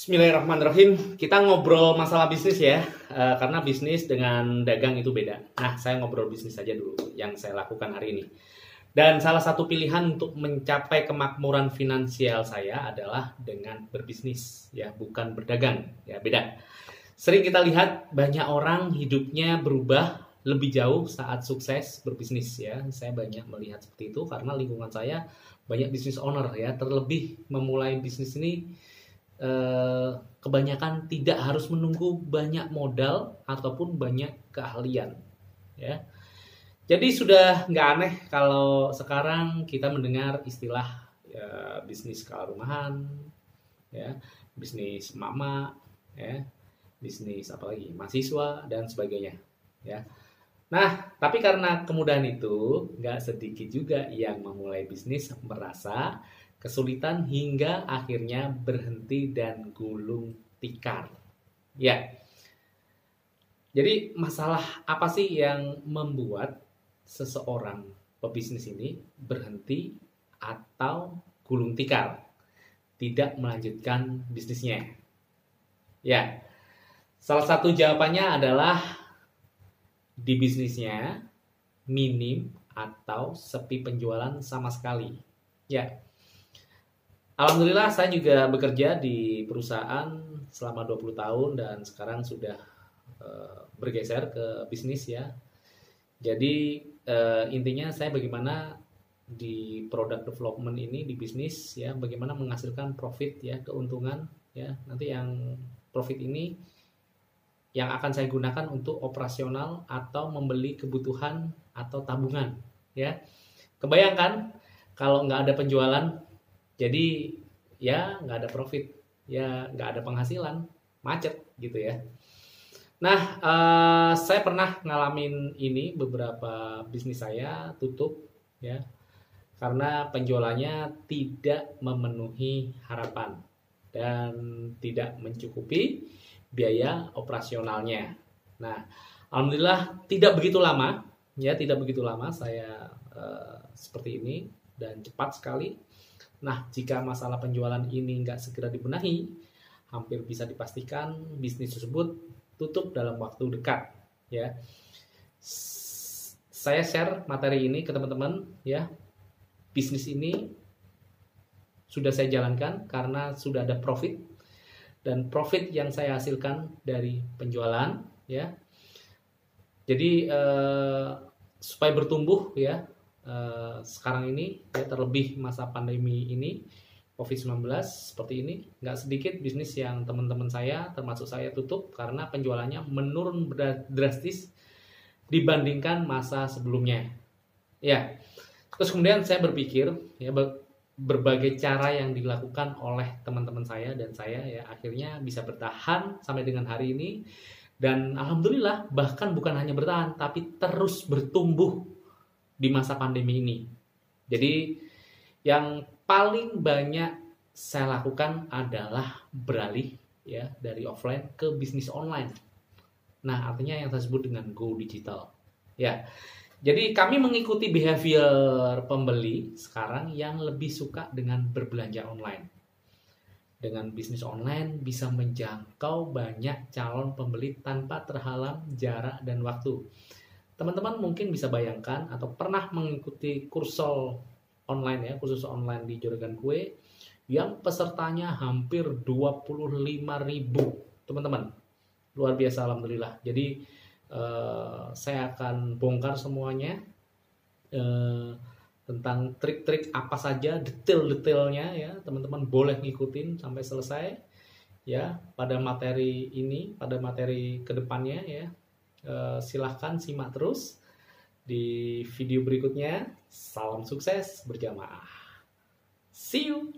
Bismillahirrahmanirrahim. Kita ngobrol masalah bisnis ya, karena bisnis dengan dagang itu beda. Nah, saya ngobrol bisnis saja dulu yang saya lakukan hari ini. Dan salah satu pilihan untuk mencapai kemakmuran finansial saya adalah dengan berbisnis, ya, bukan berdagang, ya, beda. Sering kita lihat banyak orang hidupnya berubah lebih jauh saat sukses berbisnis, ya. Saya banyak melihat seperti itu karena lingkungan saya banyak bisnis owner, ya. Terlebih memulai bisnis ini kebanyakan tidak harus menunggu banyak modal ataupun banyak keahlian, ya. Jadi sudah nggak aneh kalau sekarang kita mendengar istilah, ya, bisnis skala rumahan, ya, bisnis mama, ya, bisnis apalagi mahasiswa dan sebagainya, ya. Nah, tapi karena kemudahan itu, nggak sedikit juga yang memulai bisnis merasa kesulitan hingga akhirnya berhenti dan gulung tikar. Ya, jadi masalah apa sih yang membuat seseorang pebisnis ini berhenti atau gulung tikar, tidak melanjutkan bisnisnya? Ya, salah satu jawabannya adalah di bisnisnya minim atau sepi penjualan sama sekali. Ya, alhamdulillah saya juga bekerja di perusahaan selama 20 tahun dan sekarang sudah bergeser ke bisnis, ya. Jadi intinya saya bagaimana di product development ini di bisnis, ya, bagaimana menghasilkan profit, ya, keuntungan, ya. Nanti yang profit ini yang akan saya gunakan untuk operasional atau membeli kebutuhan atau tabungan, ya. Kebayangkan kalau nggak ada penjualan, jadi ya nggak ada profit, ya nggak ada penghasilan, macet gitu ya. Nah, saya pernah ngalamin ini, beberapa bisnis saya tutup, ya, karena penjualannya tidak memenuhi harapan dan tidak mencukupi biaya operasionalnya. Nah, alhamdulillah tidak begitu lama, ya, tidak begitu lama saya seperti ini dan cepat sekali. Nah, jika masalah penjualan ini nggak segera dibenahi, hampir bisa dipastikan bisnis tersebut tutup dalam waktu dekat, ya. Saya share materi ini ke teman-teman, ya. Bisnis ini sudah saya jalankan karena sudah ada profit, dan profit yang saya hasilkan dari penjualan, ya. Jadi supaya bertumbuh, ya, sekarang ini, ya, terlebih masa pandemi ini COVID-19 seperti ini, nggak sedikit bisnis yang teman-teman saya termasuk saya tutup karena penjualannya menurun drastis dibandingkan masa sebelumnya, ya. Terus kemudian saya berpikir, ya, berbagai cara yang dilakukan oleh teman-teman saya dan saya, ya, akhirnya bisa bertahan sampai dengan hari ini, dan alhamdulillah bahkan bukan hanya bertahan tapi terus bertumbuh di masa pandemi ini. Jadi yang paling banyak saya lakukan adalah beralih, ya, dari offline ke bisnis online. Nah, artinya yang saya sebut dengan go digital, ya. Jadi kami mengikuti behavior pembeli sekarang yang lebih suka dengan berbelanja online. Dengan bisnis online bisa menjangkau banyak calon pembeli tanpa terhalang jarak dan waktu. Teman-teman mungkin bisa bayangkan atau pernah mengikuti kursus online, ya, kursus online di Juragan Kue yang pesertanya hampir 25.000, teman-teman. Luar biasa, alhamdulillah. Jadi saya akan bongkar semuanya tentang trik-trik apa saja, detail-detailnya, ya. Teman-teman boleh ngikutin sampai selesai, ya, pada materi ini, pada materi kedepannya, ya. Silahkan simak terus di video berikutnya. Salam sukses berjamaah. See you.